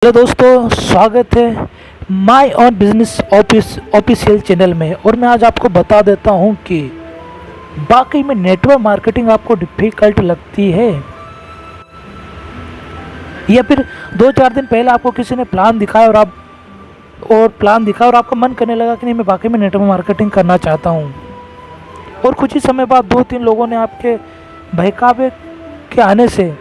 Hello दोस्तों, स्वागत है my on business official channel में। और मैं आज आपको बता देता हूं कि वाकई में नेटवर्क मार्केटिंग आपको डिफ़िकल्ट लगती है या फिर 2-4 दिन पहले आपको किसी ने प्लान दिखाया और आपका मन करने लगा कि नहीं, मैं वाकई में नेटवर्क मार्केटिंग करना चाहता हूं। और कुछ ही समय बाद 2-3 लोगों ने आपके बहकावे के आने से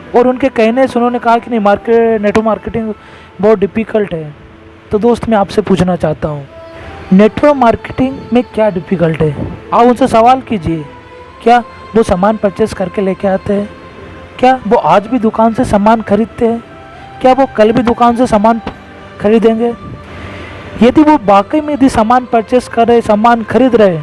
और उनके कहने से उन्होंने कहा कि नहीं, नेटवर्क मार्केटिंग बहुत डिफ़िकल्ट है। तो दोस्त, मैं आपसे पूछना चाहता हूँ, नेटवर्क मार्केटिंग में क्या डिफ़िकल्ट है? आप उनसे सवाल कीजिए। क्या वो सामान परचेस करके लेके आते हैं? क्या वो आज भी दुकान से सामान खरीदते हैं? क्या वो कल भी दुकान से सामान खरीदेंगे? यदि वो वाकई में यदि सामान परचेस कर रहे, सामान खरीद रहे,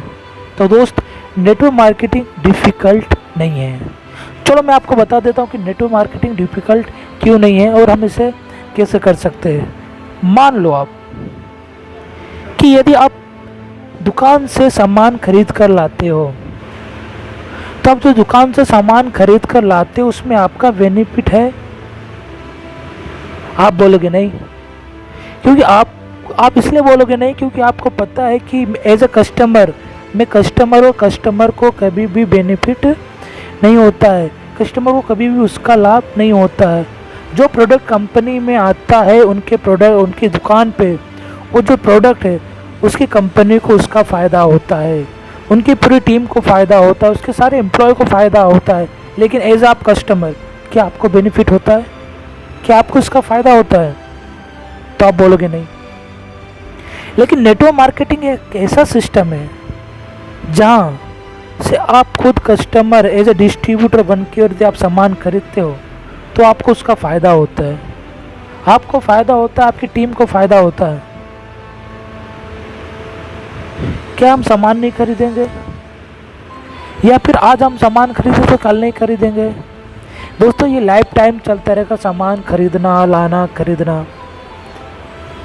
तो दोस्त, नेटवर्क मार्केटिंग डिफ़िकल्ट नहीं है। चलो मैं आपको बता देता हूँ कि नेटवर्क मार्केटिंग डिफ़िकल्ट क्यों नहीं है और हम इसे कैसे कर सकते हैं। मान लो आप कि यदि आप दुकान से सामान खरीद कर लाते हो, तो आप जो दुकान से सामान खरीद कर लाते हो उसमें आपका बेनिफिट है? आप बोलोगे नहीं। क्योंकि आप इसलिए बोलोगे नहीं क्योंकि आपको पता है कि एज ए कस्टमर, मैं कस्टमर को कभी भी बेनिफिट नहीं होता है, कस्टमर को कभी भी उसका लाभ नहीं होता है। जो प्रोडक्ट कंपनी में आता है, उनकी दुकान पे वो जो प्रोडक्ट है उसकी कंपनी को उसका फ़ायदा होता है, उनकी पूरी टीम को फ़ायदा होता है, उसके सारे एम्प्लॉय को फ़ायदा होता है। लेकिन एज आप कस्टमर, क्या आपको बेनिफिट होता है? क्या आपको इसका फ़ायदा होता है? तो आप बोलोगे नहीं। लेकिन नेटवर्क मार्केटिंग एक ऐसा सिस्टम है जहाँ से आप खुद कस्टमर एज ए डिस्ट्रीब्यूटर बन के और यदि आप सामान खरीदते हो तो आपको उसका फ़ायदा होता है, आपको फ़ायदा होता है, आपकी टीम को फ़ायदा होता है। क्या हम सामान नहीं खरीदेंगे? या फिर आज हम सामान खरीदे तो कल नहीं खरीदेंगे? दोस्तों, ये लाइफ टाइम चलता रहेगा, सामान खरीदना, लाना, खरीदना,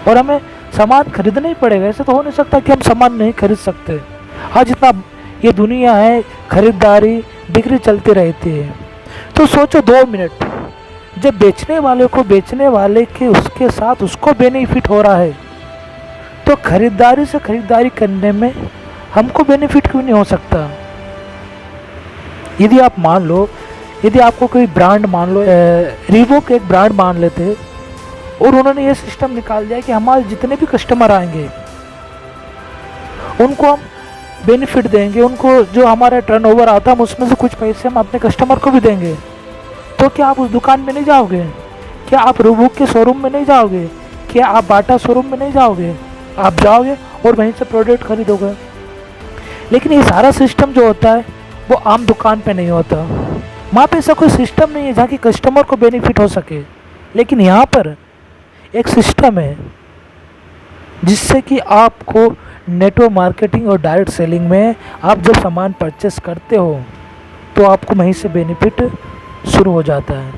और हमें सामान खरीदना ही पड़ेगा। ऐसा तो हो नहीं सकता कि हम सामान नहीं खरीद सकते। आज इतना ये दुनिया है, खरीदारी बिक्री चलती रहती है। तो सोचो 2 मिनट, जब बेचने वाले के उसके साथ उसको बेनिफिट हो रहा है, तो खरीदारी से खरीदारी करने में हमको बेनिफिट क्यों नहीं हो सकता? यदि आप मान लो, यदि आपको कोई ब्रांड, मान लो रीबॉक एक ब्रांड मान लेते और उन्होंने ये सिस्टम निकाल दिया कि हमारे जितने भी कस्टमर आएंगे उनको हम बेनिफिट देंगे, उनको जो हमारा टर्नओवर आता है हम उसमें से कुछ पैसे हम अपने कस्टमर को भी देंगे। तो क्या आप उस दुकान में नहीं जाओगे? क्या आप रीबॉक के शोरूम में नहीं जाओगे? क्या आप बाटा शोरूम में नहीं जाओगे? आप जाओगे और वहीं से प्रोडक्ट खरीदोगे। लेकिन ये सारा सिस्टम जो होता है वो आम दुकान पे नहीं होता। वहाँ पे ऐसा कोई सिस्टम नहीं है जहाँ की कस्टमर को बेनिफिट हो सके। लेकिन यहाँ पर एक सिस्टम है जिससे कि आपको नेटवर्क मार्केटिंग और डायरेक्ट सेलिंग में आप जब सामान परचेस करते हो तो आपको वहीं से बेनिफिट शुरू हो जाता है,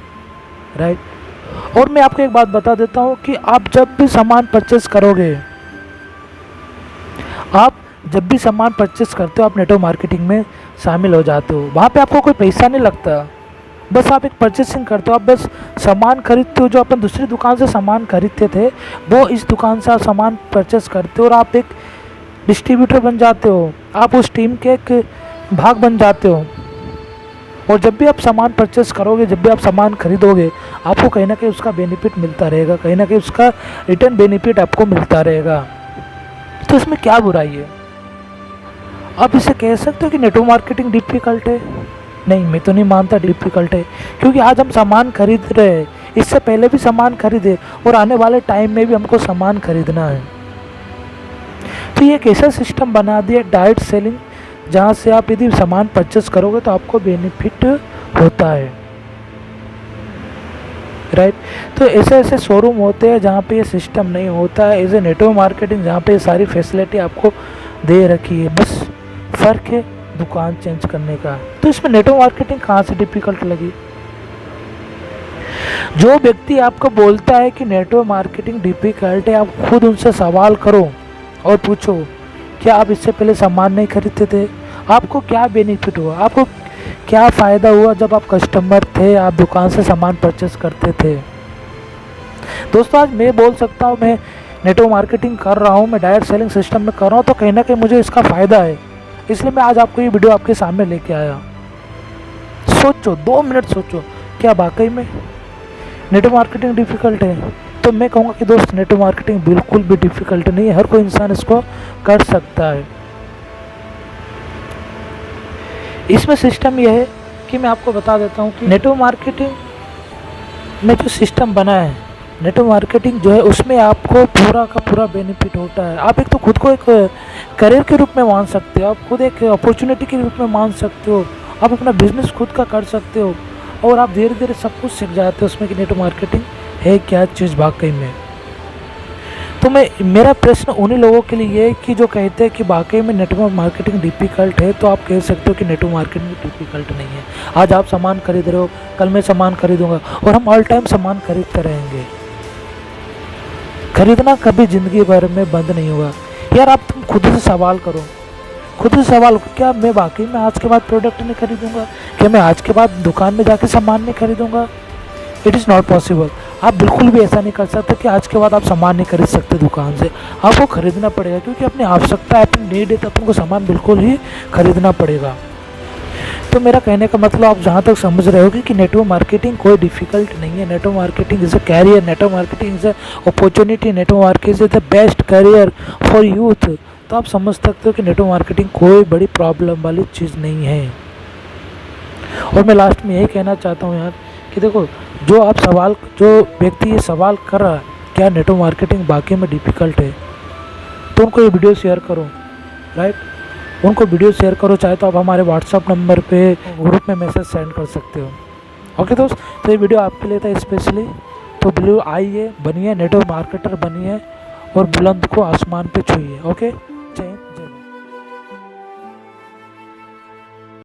राइट। और मैं आपको एक बात बता देता हूँ कि आप जब भी सामान परचेस करोगे, आप जब भी सामान परचेस करते हो, आप नेटवर्क मार्केटिंग में शामिल हो जाते हो। वहाँ पे आपको कोई पैसा नहीं लगता, बस आप एक परचेसिंग करते हो, आप बस सामान खरीदते हो। जो अपन दूसरी दुकान से सामान खरीदते थे वो इस दुकान से आप सामान परचेस करते हो और आप एक डिस्ट्रीब्यूटर बन जाते हो, आप उस टीम के एक भाग बन जाते हो। और जब भी आप सामान परचेस करोगे, जब भी आप सामान खरीदोगे, आपको कहीं ना कहीं उसका बेनिफिट मिलता रहेगा, कहीं ना कहीं उसका रिटर्न बेनिफिट आपको मिलता रहेगा। तो इसमें क्या बुराई है? आप इसे कह सकते हो कि नेटवर्क मार्केटिंग डिफ़िकल्ट है? नहीं, मैं तो नहीं मानता डिफ़िकल्ट है। क्योंकि आज हम सामान खरीद रहे हैं, इससे पहले भी सामान खरीदे और आने वाले टाइम में भी हमको सामान खरीदना है। तो ये एक ऐसा सिस्टम बना दिया डायरेक्ट सेलिंग जहाँ से आप यदि सामान परचेस करोगे तो आपको बेनिफिट होता है, राइट। तो ऐसे शोरूम होते हैं जहाँ पे ये सिस्टम नहीं होता है। एज ए नेटवर्क मार्केटिंग जहाँ पे ये सारी फैसिलिटी आपको दे रखी है, बस फ़र्क है दुकान चेंज करने का। तो इसमें नेटवर्क मार्केटिंग कहाँ से डिफ़िकल्ट लगी? जो व्यक्ति आपको बोलता है कि नेटवर्क मार्केटिंग डिफ़िकल्ट है, आप खुद उनसे सवाल करो और पूछो, क्या आप इससे पहले सामान नहीं खरीदते थे? आपको क्या बेनिफिट हुआ? आपको क्या फ़ायदा हुआ जब आप कस्टमर थे, आप दुकान से सामान परचेस करते थे? दोस्तों आज मैं बोल सकता हूँ मैं नेटवर्क मार्केटिंग कर रहा हूँ, मैं डायरेक्ट सेलिंग सिस्टम में कर रहा हूँ, तो कहीं ना कहीं मुझे इसका फ़ायदा है, इसलिए मैं आज आपको ये वीडियो आपके सामने लेके आया। सोचो, 2 मिनट सोचो, क्या वाकई में नेटवर्क मार्केटिंग डिफ़िकल्ट है? तो मैं कहूँगा कि दोस्त नेटवर्क मार्केटिंग बिल्कुल भी डिफ़िकल्ट नहीं है, हर कोई इंसान इसको कर सकता है। इसमें सिस्टम यह है कि मैं आपको बता देता हूँ कि नेटवर्क मार्केटिंग में जो सिस्टम बना है, नेटवर्क मार्केटिंग जो है उसमें आपको पूरा का पूरा बेनिफिट होता है। आप एक तो खुद को एक करियर के रूप में मान सकते हो, आप खुद एक अपॉर्चुनिटी के रूप में मान सकते हो, आप अपना बिजनेस खुद का कर सकते हो, और आप धीरे धीरे सब कुछ सीख जाते हो उसमें कि नेटवर्क मार्केटिंग है क्या चीज़ वाकई में। तो मेरा प्रश्न उन्हीं लोगों के लिए ये है कि जो कहते हैं कि वाकई में नेटवर्क मार्केटिंग डिफ़िकल्ट है, तो आप कह सकते हो कि नेटवर्क मार्केटिंग डिफ़िकल्ट नहीं है। आज आप सामान खरीद रहे हो, कल मैं सामान खरीदूंगा, और हम ऑल टाइम सामान खरीदते रहेंगे। खरीदना कभी ज़िंदगी भर में बंद नहीं होगा। यार आप तुम खुद से सवाल करो, खुद से सवाल करो, क्या मैं वाकई में आज के बाद प्रोडक्ट नहीं खरीदूंगा? क्या मैं आज के बाद दुकान में जाके सामान नहीं खरीदूंगा? It is not possible. आप बिल्कुल भी ऐसा नहीं कर सकते कि आज के बाद आप सामान नहीं खरीद सकते दुकान से। आपको खरीदना पड़ेगा, क्योंकि अपनी आवश्यकता है, अपनी नीड है, तो अपन को सामान बिल्कुल ही खरीदना पड़ेगा। तो मेरा कहने का मतलब आप जहाँ तक समझ रहे होगे कि नेटवर्क मार्केटिंग कोई डिफ़िकल्ट नहीं है। Network marketing is a career, network marketing is a opportunity, network marketing is the best career for youth. तो आप समझ सकते हो कि नेटवर्क मार्केटिंग कोई बड़ी प्रॉब्लम वाली चीज़ नहीं है। और मैं लास्ट में यही कहना चाहता हूँ यार कि देखो, जो व्यक्ति ये सवाल कर रहा है क्या नेटवर्क मार्केटिंग वाकई में डिफ़िकल्ट है, तो उनको ये वीडियो शेयर करो, राइट? उनको वीडियो शेयर करो, चाहे तो आप हमारे व्हाट्सअप नंबर पे ग्रुप में मैसेज सेंड कर सकते हो। ओके दोस्त, तो ये वीडियो आपके लिए था स्पेशली। तो ब्लू आइए, बनिए नेटवर्क मार्केटर बनिए, और बुलंद को आसमान पे छूइए। ओके, जय हिंद।